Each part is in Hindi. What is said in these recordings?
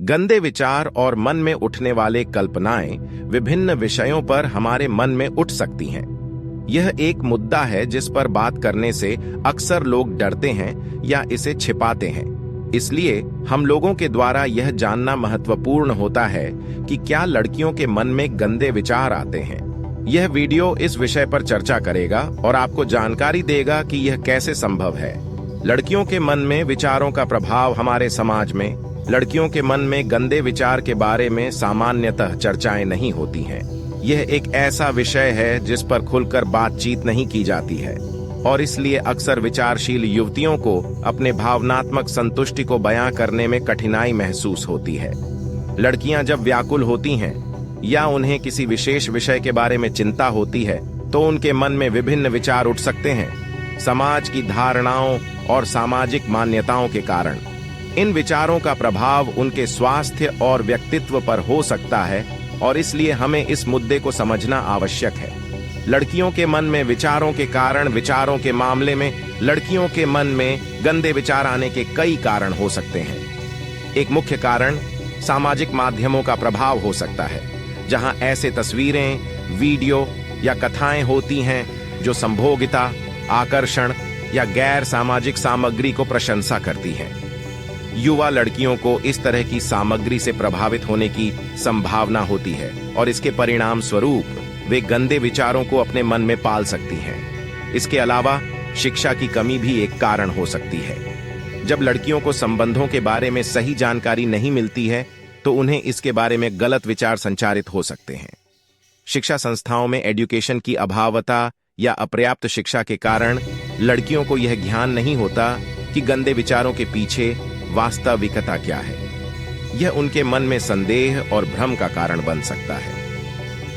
गंदे विचार और मन में उठने वाले कल्पनाएं विभिन्न विषयों पर हमारे मन में उठ सकती हैं। यह एक मुद्दा है जिस पर बात करने से अक्सर लोग डरते हैं या इसे छिपाते हैं। इसलिए हम लोगों के द्वारा यह जानना महत्वपूर्ण होता है कि क्या लड़कियों के मन में गंदे विचार आते हैं। यह वीडियो इस विषय पर चर्चा करेगा और आपको जानकारी देगा कि यह कैसे संभव है। लड़कियों के मन में विचारों का प्रभाव हमारे समाज में। लड़कियों के मन में गंदे विचार के बारे में सामान्यतः चर्चाएं नहीं होती हैं। यह एक ऐसा विषय है जिस पर खुलकर बातचीत नहीं की जाती है और इसलिए अक्सर विचारशील युवतियों को अपने भावनात्मक संतुष्टि को बयां करने में कठिनाई महसूस होती है। लड़कियां जब व्याकुल होती हैं या उन्हें किसी विशेष विषय के बारे में चिंता होती है तो उनके मन में विभिन्न विचार उठ सकते हैं। समाज की धारणाओं और सामाजिक मान्यताओं के कारण इन विचारों का प्रभाव उनके स्वास्थ्य और व्यक्तित्व पर हो सकता है और इसलिए हमें इस मुद्दे को समझना आवश्यक है। लड़कियों के मन में विचारों के कारण। विचारों के मामले में लड़कियों के मन में गंदे विचार आने के कई कारण हो सकते हैं। एक मुख्य कारण सामाजिक माध्यमों का प्रभाव हो सकता है, जहां ऐसे तस्वीरें, वीडियो या कथाएं होती हैं जो संभोगिता, आकर्षण या गैर सामाजिक सामग्री को प्रशंसा करती हैं। युवा लड़कियों को इस तरह की सामग्री से प्रभावित होने की संभावना होती है और इसके परिणाम स्वरूप वे गंदे विचारों को अपने मन में पाल सकती हैं। इसके अलावा शिक्षा की कमी भी एक कारण हो सकती है। जब लड़कियों को संबंधों के बारे में सही जानकारी नहीं मिलती है तो उन्हें इसके बारे में गलत विचार संचारित हो सकते हैं। शिक्षा संस्थाओं में एजुकेशन की अभावता या अपर्याप्त शिक्षा के कारण लड़कियों को यह ज्ञान नहीं होता कि गंदे विचारों के पीछे वास्तविकता क्या है। यह उनके मन में संदेह और भ्रम का कारण बन सकता है।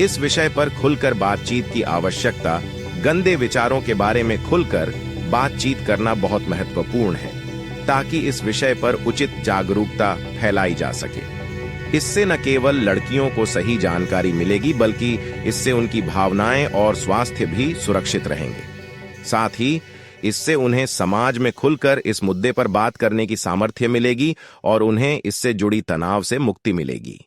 इस विषय पर खुलकर बातचीत की आवश्यकता। गंदे विचारों के बारे में खुलकर बातचीत करना बहुत महत्वपूर्ण है ताकि इस विषय पर उचित जागरूकता फैलाई जा सके। इससे न केवल लड़कियों को सही जानकारी मिलेगी बल्कि इससे उनकी भावनाएं और स्वास्थ्य भी सुरक्षित रहेंगे। साथ ही इससे उन्हें समाज में खुलकर इस मुद्दे पर बात करने की सामर्थ्य मिलेगी और उन्हें इससे जुड़ी तनाव से मुक्ति मिलेगी।